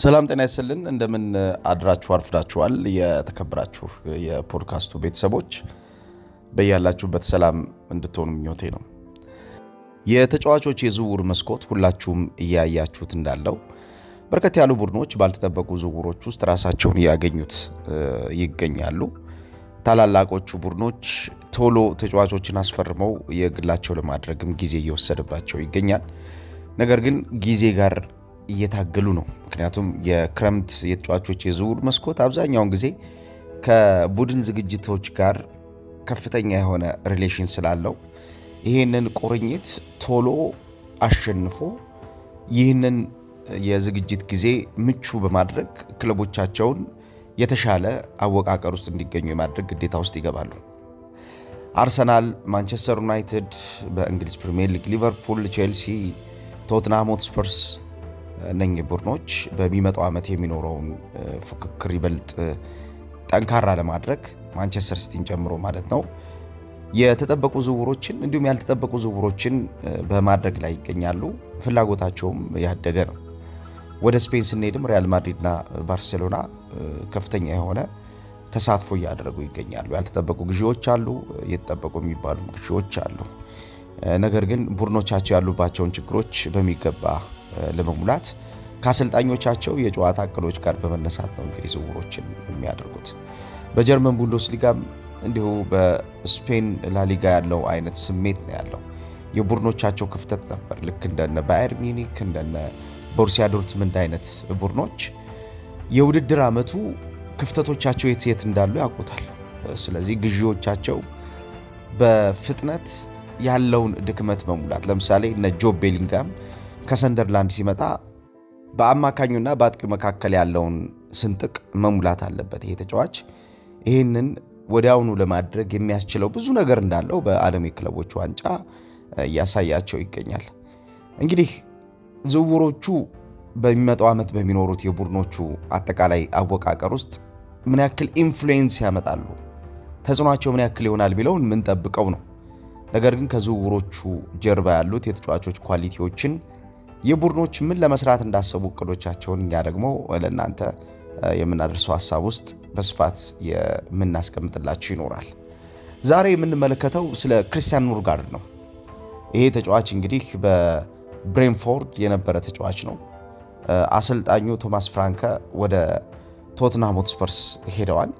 ሰላም ጤና ይስጥልን እንደምን አድራችሁ አርፍዳችኋል የተከበራችሁ የፖድካስቱ ቤተሰቦች በእያላችሁበት ሰላም እንድትሆኑ ምኞቴ ነው። የተጫዋቾች የዝውውር መስኮት ሁላችሁም እያያችሁት እንዳለው በርከት ያሉ ቡድኖች ባልተጠበቁ ዝውውሮች ውስጥ ራሳቸውን ያገኙት ይገኛሉ። ታላላቆቹ ቡድኖች ቶሎ ተጫዋቾችን አስፈርመው የግላቸው ለማድረግም ጊዜ እየወሰደባቸው ይገኛል። ነገር ግን ጊዜ ጋር እየታገሉ ነው። ምክንያቱም የክረምት የተጫዋቾች የዝውውር መስኮት አብዛኛውን ጊዜ ከቡድን ዝግጅቶች ጋር ከፍተኛ የሆነ ሪሌሽን ስላለው ይሄንን ቁርኝት ቶሎ አሸንፎ ይህንን የዝግጅት ጊዜ ምቹ በማድረግ ክለቦቻቸውን የተሻለ አወቃቀር ውስጥ እንዲገኙ የማድረግ ግዴታ ውስጥ ይገባሉ። አርሰናል፣ ማንቸስተር ዩናይትድ፣ በእንግሊዝ ፕሪሚየር ሊግ ሊቨርፑል፣ ቼልሲ፣ ቶትንሃም ሆትስፐርስ እነኚህ ቡድኖች በሚመጣው ዓመት የሚኖረውን ፍክክር ይበልጥ ጠንካራ ለማድረግ ማንቸስተር ሲቲን ጨምሮ ማለት ነው የተጠበቁ ዝውውሮችን እንዲሁም ያልተጠበቁ ዝውውሮችን በማድረግ ላይ ይገኛሉ። ፍላጎታቸውም ያደገ ነው። ወደ ስፔን ስንሄድም ሪያል ማድሪድና ባርሴሎና ከፍተኛ የሆነ ተሳትፎ እያደረጉ ይገኛሉ። ያልተጠበቁ ግዢዎች አሉ፣ የተጠበቁ የሚባሉ ግዢዎች አሉ። ነገር ግን ቡድኖቻቸው ያሉባቸውን ችግሮች በሚገባ ለመሙላት ከአሰልጣኞቻቸው የጨዋታ እቅዶች ጋር በመነሳት ነው እንግዲህ ዝውውሮችን የሚያደርጉት። በጀርመን ቡንደስሊጋም እንዲሁ በስፔን ላሊጋ ያለው አይነት ስሜት ነው ያለው። የቡድኖቻቸው ክፍተት ነበር። ልክ እንደነ ባየር ሚኒክ እንደነ ቦሩሲያ ዶርትመንድ አይነት ቡድኖች የውድድር ዓመቱ ክፍተቶቻቸው የት እንዳሉ ያውቁታል። ስለዚህ ግዢዎቻቸው በፍጥነት ያለውን ድክመት መሙላት ለምሳሌ እነ ጆብ ቤሊንጋም ከሰንደርላንድ ሲመጣ በአማካኙና በአጥቂው መካከል ያለውን ስንጥቅ መሙላት አለበት ይሄ ተጫዋች። ይሄንን ወዲያውኑ ለማድረግ የሚያስችለው ብዙ ነገር እንዳለው በዓለም የክለቦች ዋንጫ ያሳያቸው ይገኛል። እንግዲህ ዝውውሮቹ በሚመጣው ዓመት በሚኖሩት የቡድኖቹ አጠቃላይ አወቃቀር ውስጥ ምን ያክል ኢንፍሉዌንስ ያመጣሉ፣ ተጽዕኖአቸው ምን ያክል ይሆናል ቢለውን ምን ጠብቀው ነው። ነገር ግን ከዝውውሮቹ ጀርባ ያሉት የተጫዋቾች ኳሊቲዎችን የቡድኖች ምን ለመስራት እንዳሰቡ እቅዶቻቸውን እኛ ደግሞ ለእናንተ የምናደርሰው ሐሳብ ውስጥ በስፋት የምናስቀምጥላችሁ ይኖራል። ዛሬ የምንመለከተው ስለ ክሪስቲያን ኖርጋርድ ነው። ይሄ ተጫዋች እንግዲህ በብሬንፎርድ የነበረ ተጫዋች ነው። አሰልጣኙ ቶማስ ፍራንከ ወደ ቶትንሃም ሆትስፐርስ ሄደዋል።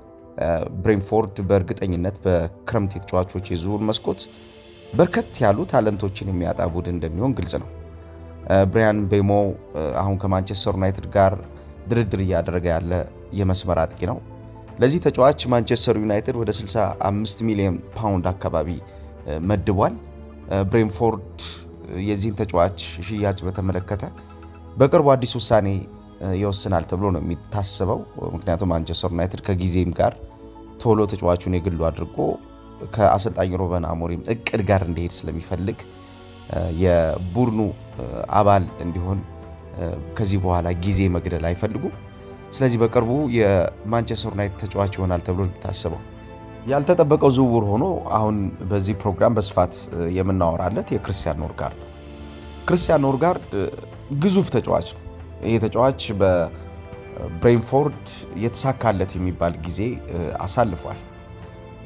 ብሬንፎርድ በእርግጠኝነት በክረምት የተጫዋቾች የዝውውር መስኮት በርከት ያሉ ታለንቶችን የሚያጣ ቡድን እንደሚሆን ግልጽ ነው። ብራያን ቤሞ አሁን ከማንቸስተር ዩናይትድ ጋር ድርድር እያደረገ ያለ የመስመር አጥቂ ነው። ለዚህ ተጫዋች ማንቸስተር ዩናይትድ ወደ 65 ሚሊዮን ፓውንድ አካባቢ መድቧል። ብሬንፎርድ የዚህን ተጫዋች ሽያጭ በተመለከተ በቅርቡ አዲስ ውሳኔ ይወስናል ተብሎ ነው የሚታሰበው። ምክንያቱም ማንቸስተር ዩናይትድ ከጊዜም ጋር ቶሎ ተጫዋቹን የግሉ አድርጎ ከአሰልጣኝ ሩበን አሞሪም እቅድ ጋር እንዲሄድ ስለሚፈልግ የቡድኑ አባል እንዲሆን ከዚህ በኋላ ጊዜ መግደል አይፈልጉም። ስለዚህ በቅርቡ የማንቸስተር ዩናይትድ ተጫዋች ይሆናል ተብሎ የሚታሰበው ያልተጠበቀው ዝውውር ሆኖ አሁን በዚህ ፕሮግራም በስፋት የምናወራለት የክሪስቲያን ኖርጋርድ። ክሪስቲያን ኖርጋርድ ግዙፍ ተጫዋች ነው። ይሄ ተጫዋች በብሬንፎርድ የተሳካለት የሚባል ጊዜ አሳልፏል።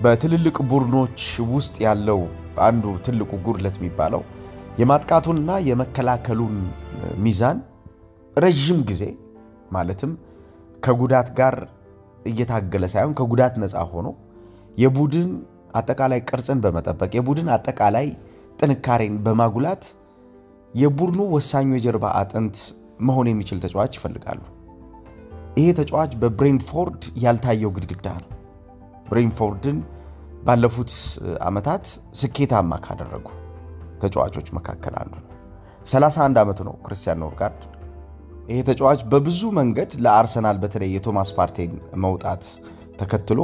በትልልቅ ቡድኖች ውስጥ ያለው አንዱ ትልቁ ጉድለት የሚባለው የማጥቃቱንና የመከላከሉን ሚዛን ረጅም ጊዜ ማለትም ከጉዳት ጋር እየታገለ ሳይሆን ከጉዳት ነፃ ሆኖ የቡድን አጠቃላይ ቅርጽን በመጠበቅ የቡድን አጠቃላይ ጥንካሬን በማጉላት የቡድኑ ወሳኙ የጀርባ አጥንት መሆን የሚችል ተጫዋች ይፈልጋሉ። ይሄ ተጫዋች በብሬንፎርድ ያልታየው ግድግዳ ነው። ብሬንፎርድን ባለፉት ዓመታት ስኬታማ ካደረጉ ተጫዋቾች መካከል አንዱ ነው። 31 ዓመቱ ነው ክሪስቲያን ኖርጋርድ። ይሄ ተጫዋች በብዙ መንገድ ለአርሰናል በተለይ የቶማስ ፓርቴን መውጣት ተከትሎ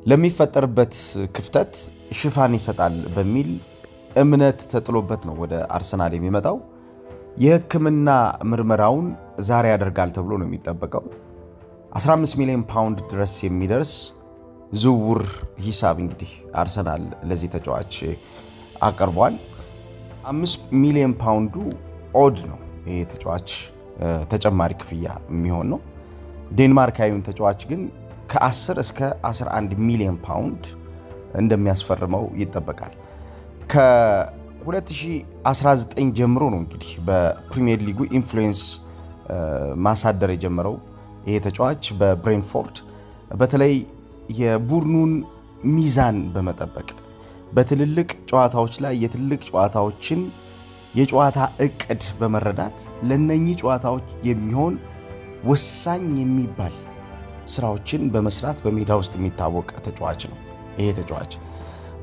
ለሚፈጠርበት ክፍተት ሽፋን ይሰጣል በሚል እምነት ተጥሎበት ነው ወደ አርሰናል የሚመጣው። የሕክምና ምርመራውን ዛሬ ያደርጋል ተብሎ ነው የሚጠበቀው። 15 ሚሊዮን ፓውንድ ድረስ የሚደርስ ዝውውር ሂሳብ እንግዲህ አርሰናል ለዚህ ተጫዋች አቀርቧል። 5 ሚሊዮን ፓውንዱ ኦድ ነው ይሄ ተጫዋች ተጨማሪ ክፍያ የሚሆን ነው። ዴንማርካዊውን ተጫዋች ግን ከ10 እስከ 11 ሚሊዮን ፓውንድ እንደሚያስፈርመው ይጠበቃል። ከ2019 ጀምሮ ነው እንግዲህ በፕሪሚየር ሊጉ ኢንፍሉዌንስ ማሳደር የጀመረው ይሄ ተጫዋች በብሬንትፎርድ በተለይ የቡድኑን ሚዛን በመጠበቅ በትልልቅ ጨዋታዎች ላይ የትልልቅ ጨዋታዎችን የጨዋታ እቅድ በመረዳት ለነኚህ ጨዋታዎች የሚሆን ወሳኝ የሚባል ስራዎችን በመስራት በሜዳ ውስጥ የሚታወቅ ተጫዋች ነው። ይሄ ተጫዋች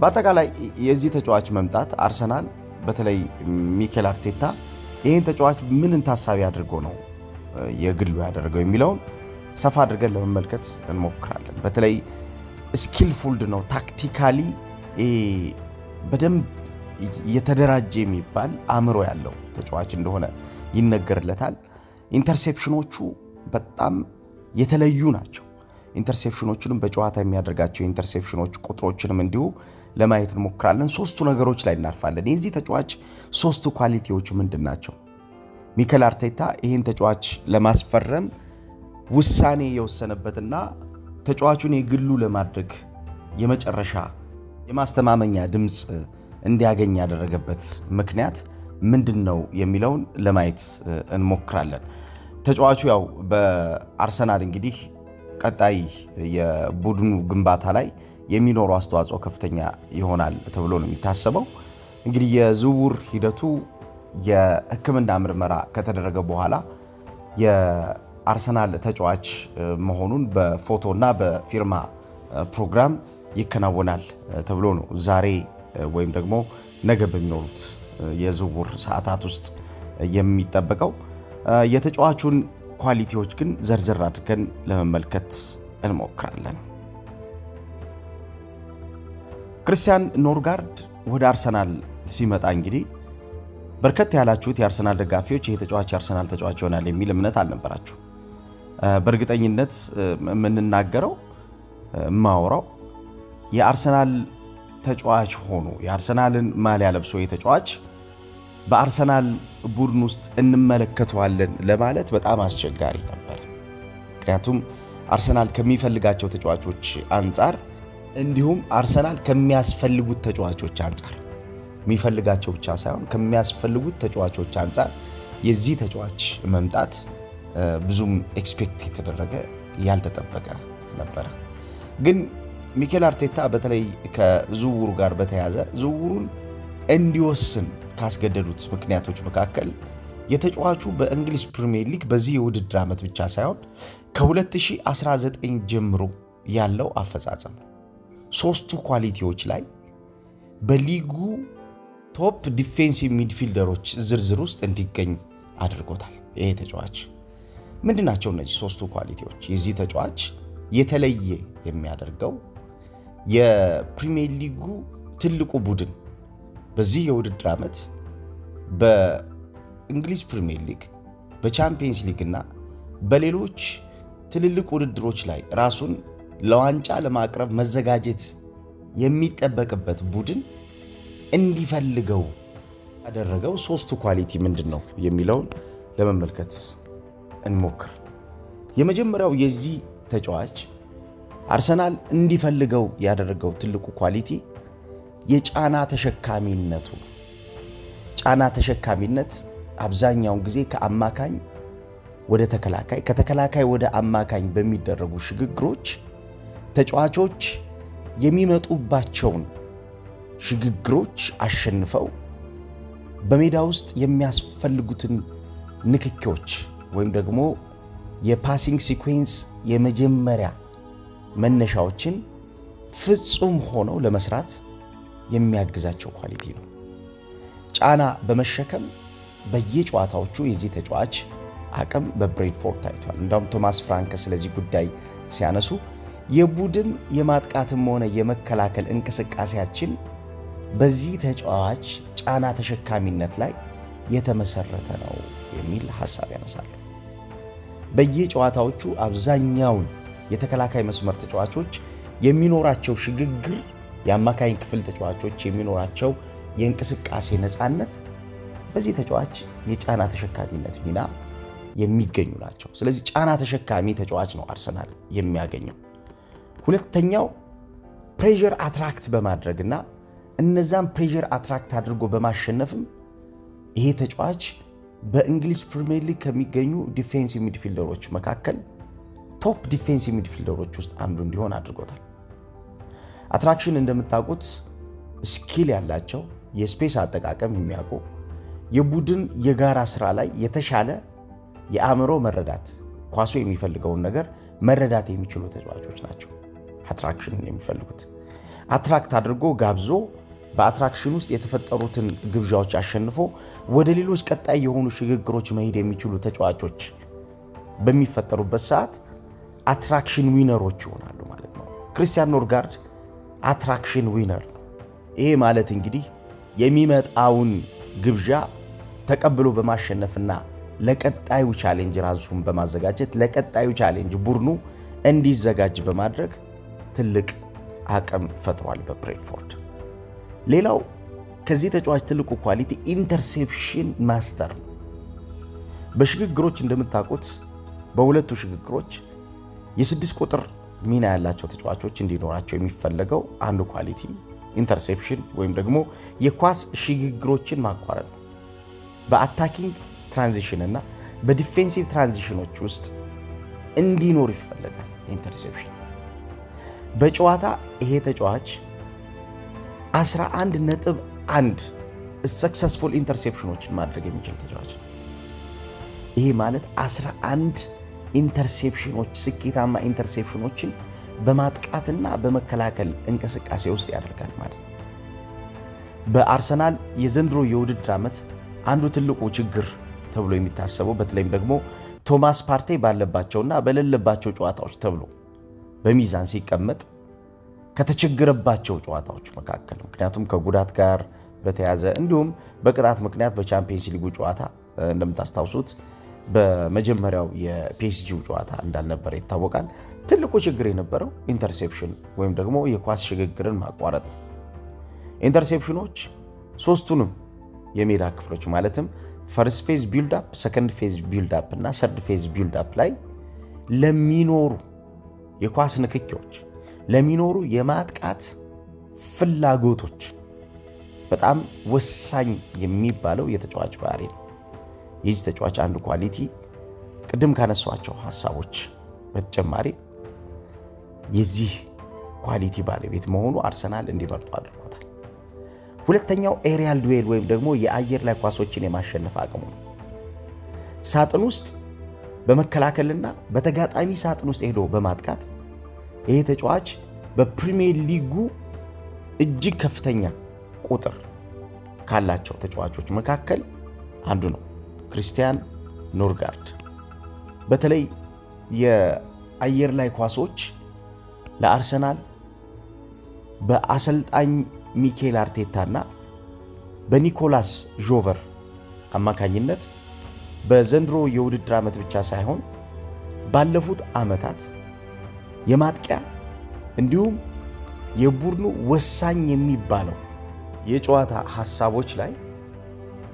በአጠቃላይ የዚህ ተጫዋች መምጣት አርሰናል በተለይ ሚኬል አርቴታ ይሄን ተጫዋች ምንን ታሳቢ አድርጎ ነው የግሉ ያደረገው የሚለውን ሰፋ አድርገን ለመመልከት እንሞክራለን። በተለይ ስኪልፉል ነው፣ ታክቲካሊ በደንብ የተደራጀ የሚባል አእምሮ ያለው ተጫዋች እንደሆነ ይነገርለታል። ኢንተርሴፕሽኖቹ በጣም የተለዩ ናቸው። ኢንተርሴፕሽኖቹንም በጨዋታ የሚያደርጋቸው ኢንተርሴፕሽኖች ቁጥሮችንም እንዲሁ ለማየት እንሞክራለን። ሶስቱ ነገሮች ላይ እናርፋለን። የዚህ ተጫዋች ሶስቱ ኳሊቲዎች ምንድናቸው? ሚኬል አርቴታ ይሄን ተጫዋች ለማስፈረም ውሳኔ የወሰነበትና ተጫዋቹን የግሉ ለማድረግ የመጨረሻ የማስተማመኛ ድምጽ እንዲያገኝ ያደረገበት ምክንያት ምንድነው የሚለውን ለማየት እንሞክራለን። ተጫዋቹ ያው በአርሰናል እንግዲህ ቀጣይ የቡድኑ ግንባታ ላይ የሚኖረው አስተዋጽኦ ከፍተኛ ይሆናል ተብሎ ነው የሚታሰበው። እንግዲህ የዝውውር ሂደቱ የሕክምና ምርመራ ከተደረገ በኋላ የአርሰናል ተጫዋች መሆኑን በፎቶና በፊርማ ፕሮግራም ይከናወናል ተብሎ ነው ዛሬ ወይም ደግሞ ነገ በሚኖሩት የዝውውር ሰዓታት ውስጥ የሚጠበቀው። የተጫዋቹን ኳሊቲዎች ግን ዘርዘር አድርገን ለመመልከት እንሞክራለን። ክርስቲያን ኖርጋርድ ወደ አርሰናል ሲመጣ እንግዲህ በርከት ያላችሁት የአርሰናል ደጋፊዎች ይሄ ተጫዋች የአርሰናል ተጫዋች ይሆናል የሚል እምነት አልነበራችሁ። በእርግጠኝነት የምንናገረው ማወራው የአርሰናል ተጫዋች ሆኖ የአርሰናልን ማሊያ ለብሶ የተጫዋች በአርሰናል ቡድን ውስጥ እንመለከተዋለን ለማለት በጣም አስቸጋሪ ነበር። ምክንያቱም አርሰናል ከሚፈልጋቸው ተጫዋቾች አንፃር እንዲሁም አርሰናል ከሚያስፈልጉት ተጫዋቾች አንፃር የሚፈልጋቸው ብቻ ሳይሆን ከሚያስፈልጉት ተጫዋቾች አንፃር የዚህ ተጫዋች መምጣት ብዙም ኤክስፔክት የተደረገ ያልተጠበቀ ነበር። ግን ሚኬል አርቴታ በተለይ ከዝውውሩ ጋር በተያያዘ ዝውውሩን እንዲወስን ካስገደዱት ምክንያቶች መካከል የተጫዋቹ በእንግሊዝ ፕሪሚየር ሊግ በዚህ የውድድር ዓመት ብቻ ሳይሆን ከ2019 ጀምሮ ያለው አፈጻጸም ሶስቱ ኳሊቲዎች ላይ በሊጉ ቶፕ ዲፌንሲቭ ሚድፊልደሮች ዝርዝር ውስጥ እንዲገኝ አድርጎታል። ይሄ ተጫዋች ምንድናቸው እነዚህ ሶስቱ ኳሊቲዎች? የዚህ ተጫዋች የተለየ የሚያደርገው የፕሪሚየር ሊጉ ትልቁ ቡድን በዚህ የውድድር ዓመት በእንግሊዝ ፕሪሚየር ሊግ በቻምፒየንስ ሊግ እና በሌሎች ትልልቅ ውድድሮች ላይ ራሱን ለዋንጫ ለማቅረብ መዘጋጀት የሚጠበቅበት ቡድን እንዲፈልገው ያደረገው ሶስቱ ኳሊቲ ምንድነው የሚለውን ለመመልከት እንሞክር። የመጀመሪያው የዚህ ተጫዋች አርሰናል እንዲፈልገው ያደረገው ትልቁ ኳሊቲ የጫና ተሸካሚነቱ። ጫና ተሸካሚነት አብዛኛውን ጊዜ ከአማካኝ ወደ ተከላካይ ከተከላካይ ወደ አማካኝ በሚደረጉ ሽግግሮች ተጫዋቾች የሚመጡባቸውን ሽግግሮች አሸንፈው በሜዳ ውስጥ የሚያስፈልጉትን ንክኪዎች ወይም ደግሞ የፓሲንግ ሲኩዌንስ የመጀመሪያ መነሻዎችን ፍጹም ሆነው ለመስራት የሚያግዛቸው ኳሊቲ ነው። ጫና በመሸከም በየጨዋታዎቹ የዚህ ተጫዋች አቅም በብሬንትፎርድ ታይቷል። እንደውም ቶማስ ፍራንክ ስለዚህ ጉዳይ ሲያነሱ የቡድን የማጥቃትም ሆነ የመከላከል እንቅስቃሴያችን በዚህ ተጫዋች ጫና ተሸካሚነት ላይ የተመሰረተ ነው የሚል ሐሳብ ያነሳሉ። በየጨዋታዎቹ አብዛኛውን የተከላካይ መስመር ተጫዋቾች የሚኖራቸው ሽግግር የአማካኝ ክፍል ተጫዋቾች የሚኖራቸው የእንቅስቃሴ ነፃነት በዚህ ተጫዋች የጫና ተሸካሚነት ሚና የሚገኙ ናቸው። ስለዚህ ጫና ተሸካሚ ተጫዋች ነው አርሰናል የሚያገኘው። ሁለተኛው ፕሬሸር አትራክት በማድረግና እነዛን ፕሬሸር አትራክት አድርጎ በማሸነፍም ይሄ ተጫዋች በእንግሊዝ ፕሪሚየር ሊግ ከሚገኙ ዲፌንሲቭ ሚድፊልደሮች መካከል ቶፕ ዲፌንሲቭ ሚድፊልደሮች ውስጥ አንዱ እንዲሆን አድርጎታል። አትራክሽን እንደምታውቁት ስኪል ያላቸው የስፔስ አጠቃቀም የሚያውቁ የቡድን የጋራ ስራ ላይ የተሻለ የአእምሮ መረዳት ኳሱ የሚፈልገውን ነገር መረዳት የሚችሉ ተጫዋቾች ናቸው አትራክሽን የሚፈልጉት። አትራክት አድርጎ ጋብዞ በአትራክሽን ውስጥ የተፈጠሩትን ግብዣዎች አሸንፎ ወደ ሌሎች ቀጣይ የሆኑ ሽግግሮች መሄድ የሚችሉ ተጫዋቾች በሚፈጠሩበት ሰዓት አትራክሽን ዊነሮች ይሆናሉ ማለት ነው። ክሪስቲያን ኖርጋርድ አትራክሽን ዊነር ነው። ይሄ ማለት እንግዲህ የሚመጣውን ግብዣ ተቀብሎ በማሸነፍና ለቀጣዩ ቻሌንጅ ራሱን በማዘጋጀት ለቀጣዩ ቻሌንጅ ቡድኑ እንዲዘጋጅ በማድረግ ትልቅ አቅም ፈጥሯል በብሬንትፎርድ። ሌላው ከዚህ ተጫዋች ትልቁ ኳሊቲ ኢንተርሴፕሽን ማስተር ነው። በሽግግሮች እንደምታውቁት በሁለቱ ሽግግሮች የ6 ቁጥር ሚና ያላቸው ተጫዋቾች እንዲኖራቸው የሚፈልገው አንዱ ኳሊቲ ኢንተርሴፕሽን ወይም ደግሞ የኳስ ሽግግሮችን ማቋረጥ ነው። በአታኪንግ ትራንዚሽን እና በዲፌንሲቭ ትራንዚሽኖች ውስጥ እንዲኖር ይፈልጋል ኢንተርሴፕሽን። በጨዋታ ይሄ ተጫዋች 11.1 ሰክሰስፉል ኢንተርሴፕሽኖችን ማድረግ የሚችል ተጫዋች ነው። ይሄ ማለት 11 ኢንተርሴፕሽኖች ስኬታማ ኢንተርሴፕሽኖችን በማጥቃትና በመከላከል እንቅስቃሴ ውስጥ ያደርጋል ማለት ነው። በአርሰናል የዘንድሮ የውድድር ዓመት አንዱ ትልቁ ችግር ተብሎ የሚታሰበው በተለይም ደግሞ ቶማስ ፓርቴ ባለባቸውና በሌለባቸው ጨዋታዎች ተብሎ በሚዛን ሲቀመጥ ከተቸገረባቸው ጨዋታዎች መካከል ምክንያቱም ከጉዳት ጋር በተያዘ እንዲሁም በቅጣት ምክንያት በቻምፒየንስ ሊጉ ጨዋታ እንደምታስታውሱት በመጀመሪያው የፒኤስጂው ጨዋታ እንዳልነበረ ይታወቃል። ትልቁ ችግር የነበረው ኢንተርሴፕሽን ወይም ደግሞ የኳስ ሽግግርን ማቋረጥ ነው። ኢንተርሴፕሽኖች ሶስቱንም የሜዳ ክፍሎች ማለትም ፈርስት ፌዝ ቢልድ አፕ፣ ሰከንድ ፌዝ ቢልድ አፕ እና ሰርድ ፌዝ ቢልድ አፕ ላይ ለሚኖሩ የኳስ ንክኪዎች ለሚኖሩ የማጥቃት ፍላጎቶች በጣም ወሳኝ የሚባለው የተጫዋች ባህሪ ነው። የዚህ ተጫዋች አንዱ ኳሊቲ ቅድም ካነሷቸው ሐሳቦች በተጨማሪ የዚህ ኳሊቲ ባለቤት መሆኑ አርሰናል እንዲመርጡ አድርጎታል። ሁለተኛው ኤሪያል ዱዌል ወይም ደግሞ የአየር ላይ ኳሶችን የማሸነፍ አቅሙ ነው። ሳጥን ውስጥ በመከላከልና በተጋጣሚ ሳጥን ውስጥ ሄዶ በማጥቃት ይሄ ተጫዋች በፕሪሚየር ሊጉ እጅግ ከፍተኛ ቁጥር ካላቸው ተጫዋቾች መካከል አንዱ ነው ክሪስቲያን ኖርጋርድ። በተለይ የአየር ላይ ኳሶች ለአርሰናል በአሰልጣኝ ሚኬል አርቴታና በኒኮላስ ጆቨር አማካኝነት በዘንድሮ የውድድር ዓመት ብቻ ሳይሆን ባለፉት ዓመታት የማጥቂያ እንዲሁም የቡድኑ ወሳኝ የሚባለው የጨዋታ ሐሳቦች ላይ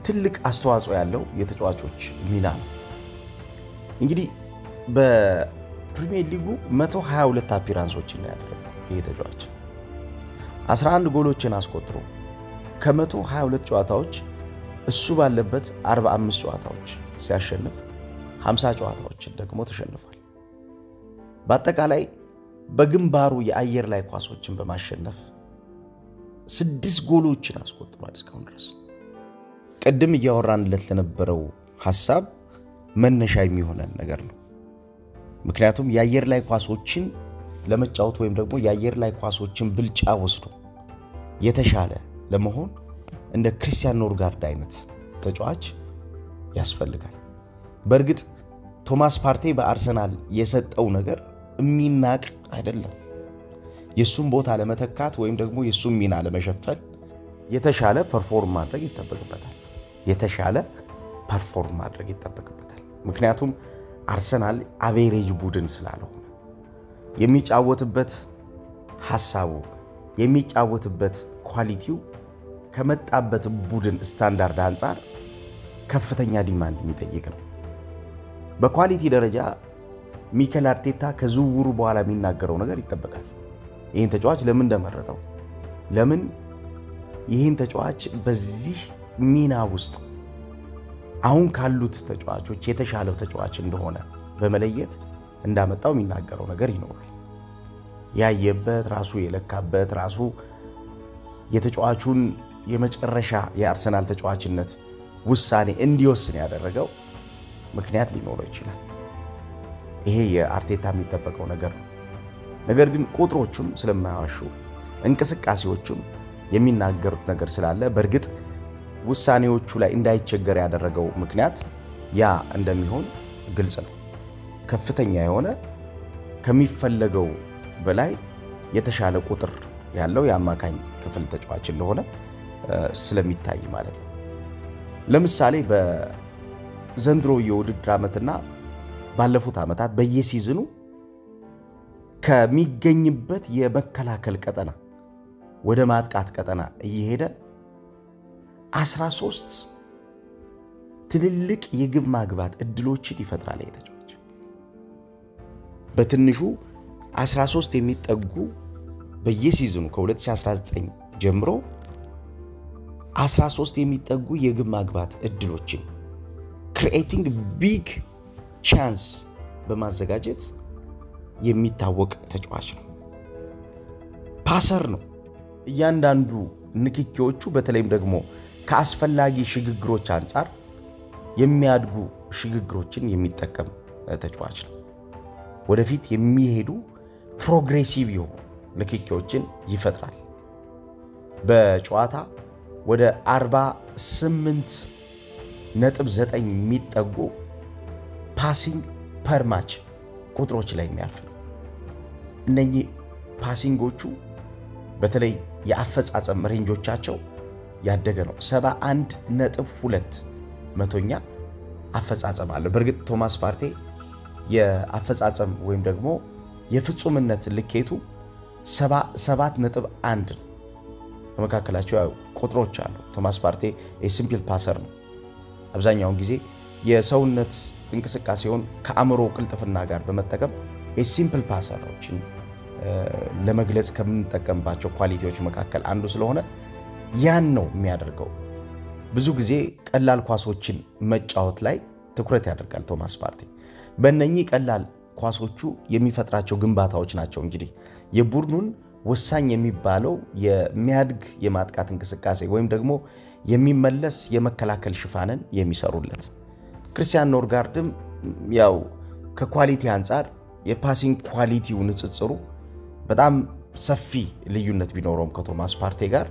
ትልቅ አስተዋጽኦ ያለው የተጫዋቾች ሚና ነው። እንግዲህ በፕሪሚየር ሊጉ 122 አፒራንሶችን ያደረገው ይሄ ተጫዋች 11 ጎሎችን አስቆጥሮ ከ122 ጨዋታዎች እሱ ባለበት 45 ጨዋታዎች ሲያሸንፍ 50 ጨዋታዎችን ደግሞ ተሸንፏል። በአጠቃላይ በግንባሩ የአየር ላይ ኳሶችን በማሸነፍ 6 ጎሎችን አስቆጥሯል እስካሁን ድረስ። ቀደም እያወራንለት ለነበረው ሐሳብ መነሻ የሚሆነን ነገር ነው። ምክንያቱም የአየር ላይ ኳሶችን ለመጫወት ወይም ደግሞ የአየር ላይ ኳሶችን ብልጫ ወስዶ የተሻለ ለመሆን እንደ ክሪስቲያን ኖርጋርድ አይነት ተጫዋች ያስፈልጋል። በእርግጥ ቶማስ ፓርቴ በአርሰናል የሰጠው ነገር የሚናቅ አይደለም። የሱን ቦታ ለመተካት ወይም ደግሞ የሱን ሚና ለመሸፈን የተሻለ ፐርፎርም ማድረግ ይጠበቅበታል። ምክንያቱም አርሰናል አቬሬጅ ቡድን ስላልሆነ የሚጫወትበት ሐሳቡ የሚጫወትበት ኳሊቲው ከመጣበት ቡድን ስታንዳርድ አንፃር ከፍተኛ ዲማንድ የሚጠይቅ ነው። በኳሊቲ ደረጃ ሚኬል አርቴታ ከዝውውሩ በኋላ የሚናገረው ነገር ይጠበቃል። ይሄን ተጫዋች ለምን እንደመረጠው ለምን ይሄን ተጫዋች በዚህ ሚና ውስጥ አሁን ካሉት ተጫዋቾች የተሻለው ተጫዋች እንደሆነ በመለየት እንዳመጣው የሚናገረው ነገር ይኖራል። ያየበት ራሱ የለካበት ራሱ የተጫዋቹን የመጨረሻ የአርሰናል ተጫዋችነት ውሳኔ እንዲወስን ያደረገው ምክንያት ሊኖረው ይችላል። ይሄ የአርቴታ የሚጠበቀው ነገር ነው። ነገር ግን ቁጥሮቹም ስለማያዋሹ እንቅስቃሴዎቹም የሚናገሩት ነገር ስላለ በእርግጥ ውሳኔዎቹ ላይ እንዳይቸገር ያደረገው ምክንያት ያ እንደሚሆን ግልጽ ነው። ከፍተኛ የሆነ ከሚፈለገው በላይ የተሻለ ቁጥር ያለው የአማካኝ ክፍል ተጫዋች እንደሆነ ስለሚታይ ማለት ነው። ለምሳሌ በዘንድሮ የውድድር ዓመትና ባለፉት ዓመታት በየሲዝኑ ከሚገኝበት የመከላከል ቀጠና ወደ ማጥቃት ቀጠና እየሄደ 13 ትልልቅ የግብ ማግባት እድሎችን ይፈጥራል። የተጫዋች በትንሹ 13 የሚጠጉ በየሲዝኑ ከ2019 ጀምሮ 13 የሚጠጉ የግብ ማግባት እድሎችን creating big chance በማዘጋጀት የሚታወቅ ተጫዋች ነው። ፓሰር ነው። እያንዳንዱ ንክኪዎቹ በተለይም ደግሞ ከአስፈላጊ ሽግግሮች አንፃር የሚያድጉ ሽግግሮችን የሚጠቀም ተጫዋች ነው። ወደፊት የሚሄዱ ፕሮግሬሲቭ የሆኑ ንክኪዎችን ይፈጥራል። በጨዋታ ወደ 48.9 የሚጠጉ ፓሲንግ ፐር ማች ቁጥሮች ላይ የሚያልፍ ነው። እነኚህ ፓሲንጎቹ በተለይ የአፈጻጸም ሬንጆቻቸው ያደገ ነው። 71.2 መቶኛ አፈጻጸም አለ። በእርግጥ ቶማስ ፓርቴ የአፈጻጸም ወይም ደግሞ የፍጹምነት ልኬቱ 77.1 ነው። በመካከላቸው ቁጥሮች አሉ። ቶማስ ፓርቴ ሲምፕል ፓሰር ነው። አብዛኛውን ጊዜ የሰውነት እንቅስቃሴውን ከአእምሮ ቅልጥፍና ጋር በመጠቀም ሲምፕል ፓሰሮችን ለመግለጽ ከምንጠቀምባቸው ኳሊቲዎች መካከል አንዱ ስለሆነ ያን ነው የሚያደርገው። ብዙ ጊዜ ቀላል ኳሶችን መጫወት ላይ ትኩረት ያደርጋል ቶማስ ፓርቴ። በእነኚህ ቀላል ኳሶቹ የሚፈጥራቸው ግንባታዎች ናቸው እንግዲህ የቡድኑን ወሳኝ የሚባለው የሚያድግ የማጥቃት እንቅስቃሴ ወይም ደግሞ የሚመለስ የመከላከል ሽፋንን የሚሰሩለት። ክርስቲያን ኖርጋርድም ያው ከኳሊቲ አንፃር የፓሲንግ ኳሊቲው ንጽጽሩ በጣም ሰፊ ልዩነት ቢኖረውም ከቶማስ ፓርቴ ጋር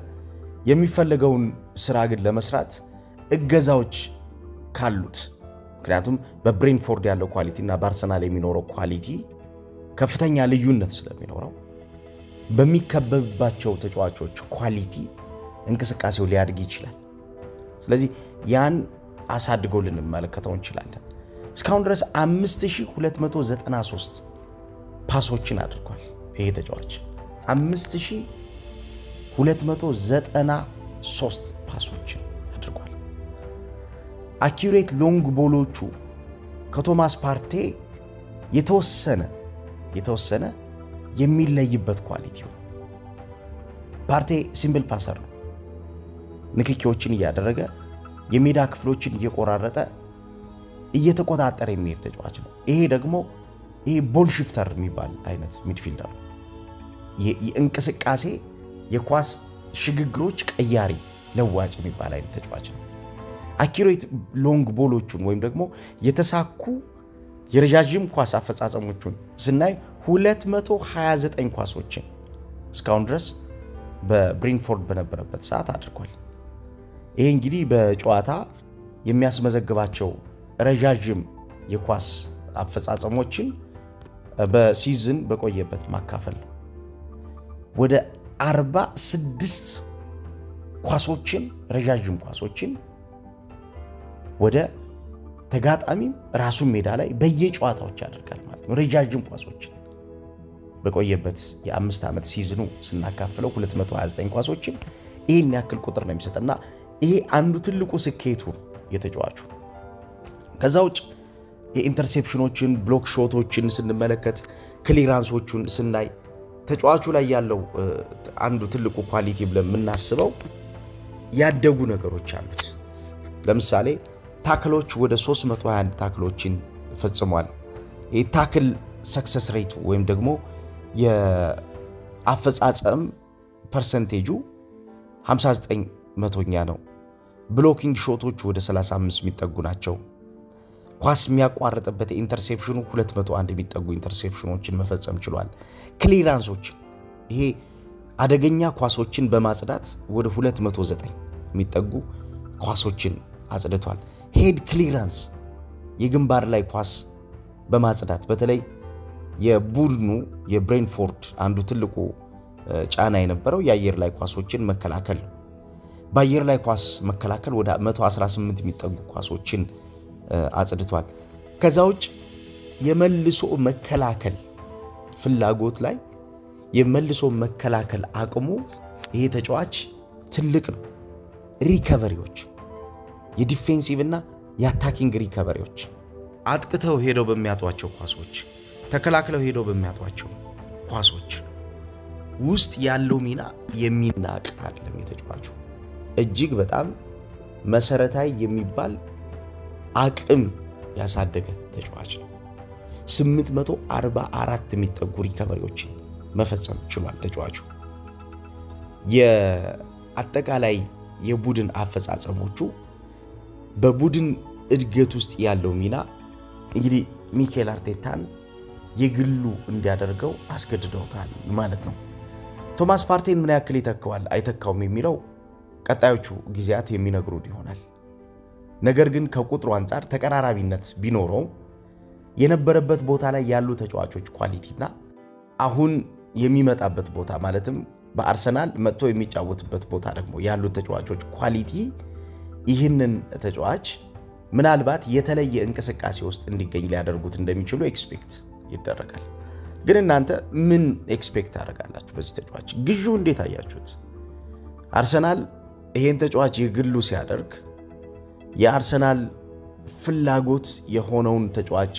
የሚፈልገውን ስራ ግን ለመስራት እገዛዎች ካሉት ምክንያቱም በብሬንፎርድ ያለው ኳሊቲ እና በአርሰናል የሚኖረው ኳሊቲ ከፍተኛ ልዩነት ስለሚኖረው በሚከበብባቸው ተጫዋቾች ኳሊቲ እንቅስቃሴው ሊያድግ ይችላል። ስለዚህ ያን አሳድጎ ልንመለከተው እንችላለን። እስካሁን ድረስ 5293 ፓሶችን አድርጓል። ይሄ ተጫዋች 5293 ፓሶችን አድርጓል። አኪዩሬት ሎንግ ቦሎቹ ከቶማስ ፓርቴ የተወሰነ የሚለይበት ኳሊቲው። ፓርቴ ሲምፕል ፓሰር ነው። ንክኪዎችን እያደረገ የሜዳ ክፍሎችን እየቆራረጠ እየተቆጣጠረ የሚሄድ ተጫዋች ነው። ይሄ ደግሞ ቦል ሽፍተር የሚባል አይነት ሚድፊልደር ነው። የእንቅስቃሴ የኳስ ሽግግሮች ቀያሪ ለዋጭ የሚባል አይነት ተጫዋች ነው። አኪዩሬት ሎንግ ቦሎቹን ወይም ደግሞ የተሳኩ የረጃጅም ኳስ አፈጻጸሞቹን ስናይ 229 ኳሶችን እስካሁን ድረስ በብሬንፎርድ በነበረበት ሰዓት አድርጓል። ይሄ እንግዲህ በጨዋታ የሚያስመዘግባቸው ረጃጅም የኳስ አፈጻጸሞችን በሲዝን በቆየበት ማካፈል ነው። ወደ 46 ኳሶችን ረጃጅም ኳሶችን ወደ ተጋጣሚም ራሱን ሜዳ ላይ በየጨዋታዎች ያደርጋል ማለት ነው። ረጃጅም ኳሶችን በቆየበት የ5 ዓመት ሲዝኑ ስናካፍለው 229 ኳሶችን ይሄን ያክል ቁጥር ነው የሚሰጠና ይሄ አንዱ ትልቁ ስኬቱ የተጫዋቹ። ከዛው የኢንተርሴፕሽኖችን ብሎክ ሾቶችን ስንመለከት ክሊራንሶቹን ስናይ ተጫዋቹ ላይ ያለው አንዱ ትልቁ ኳሊቲ ብለን የምናስበው ያደጉ ነገሮች አሉት። ለምሳሌ ታክሎች ወደ 321 ታክሎችን ፈጽሟል። የታክል ሰክሰስ ሬት ወይም ደግሞ የአፈጻጸም ፐርሰንቴጁ 59% ነው። ብሎኪንግ ሾቶች ወደ 35 የሚጠጉ ናቸው። ኳስ የሚያቋርጥበት ኢንተርሴፕሽኑ 201 የሚጠጉ ኢንተርሴፕሽኖችን መፈጸም ችሏል። ክሊራንሶች ይሄ አደገኛ ኳሶችን በማጽዳት ወደ 209 የሚጠጉ ኳሶችን አጽድቷል። ሄድ ክሊራንስ የግንባር ላይ ኳስ በማጽዳት በተለይ የቡድኑ የብሬንፎርድ አንዱ ትልቁ ጫና የነበረው የአየር ላይ ኳሶችን መከላከል ነው። በአየር ላይ ኳስ መከላከል ወደ 118 የሚጠጉ ኳሶችን አጽድቷል። ከዛውጭ የመልሶ መከላከል ፍላጎት ላይ የመልሶ መከላከል አቅሙ ይሄ ተጫዋች ትልቅ ነው። ሪከቨሪዎች የዲፌንሲቭ እና የአታኪንግ ሪከቨሪዎች አጥቅተው ሄደው በሚያጧቸው ኳሶች ተከላክለው ሄደው በሚያጧቸው ኳሶች ውስጥ ያለው ሚና የሚናቅ አይደለም። የተጫዋቹ እጅግ በጣም መሰረታዊ የሚባል አቅም ያሳደገ ተጫዋች ነው። 844 የሚጠጉ ሪከቨሪዎችን መፈጸም ችሏል ተጫዋቹ። የአጠቃላይ የቡድን አፈጻጸሞቹ በቡድን እድገት ውስጥ ያለው ሚና እንግዲህ ሚኬል አርቴታን የግሉ እንዲያደርገው አስገድደውታል ማለት ነው። ቶማስ ፓርቴን ምን ያክል ይተካዋል አይተካውም የሚለው ቀጣዮቹ ጊዜያት የሚነግሩን ይሆናል። ነገር ግን ከቁጥሩ አንፃር ተቀራራቢነት ቢኖረው የነበረበት ቦታ ላይ ያሉ ተጫዋቾች ኳሊቲና አሁን የሚመጣበት ቦታ ማለትም በአርሰናል መጥቶ የሚጫወትበት ቦታ ደግሞ ያሉ ተጫዋቾች ኳሊቲ ይህንን ተጫዋች ምናልባት የተለየ እንቅስቃሴ ውስጥ እንዲገኝ ሊያደርጉት እንደሚችሉ ኤክስፔክት ይደረጋል። ግን እናንተ ምን ኤክስፔክት አደረጋላችሁ በዚህ ተጫዋች? ግዢው እንዴት አያችሁት? አርሰናል ይሄን ተጫዋች የግሉ ሲያደርግ የአርሰናል ፍላጎት የሆነውን ተጫዋች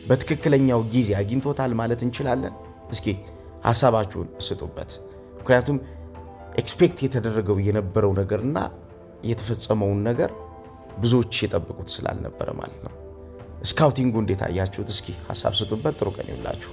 በትክክለኛው ጊዜ አግኝቶታል ማለት እንችላለን? እስኪ ሐሳባችሁን ስጡበት። ምክንያቱም ኤክስፔክት የተደረገው የነበረው ነገርና የተፈጸመውን ነገር ብዙዎች የጠበቁት ስላልነበረ ማለት ነው። ስካውቲንጉ እንዴት አያችሁት? እስኪ ሐሳብ ስጡበት። ጥሩ ቀን ይሁንላችሁ።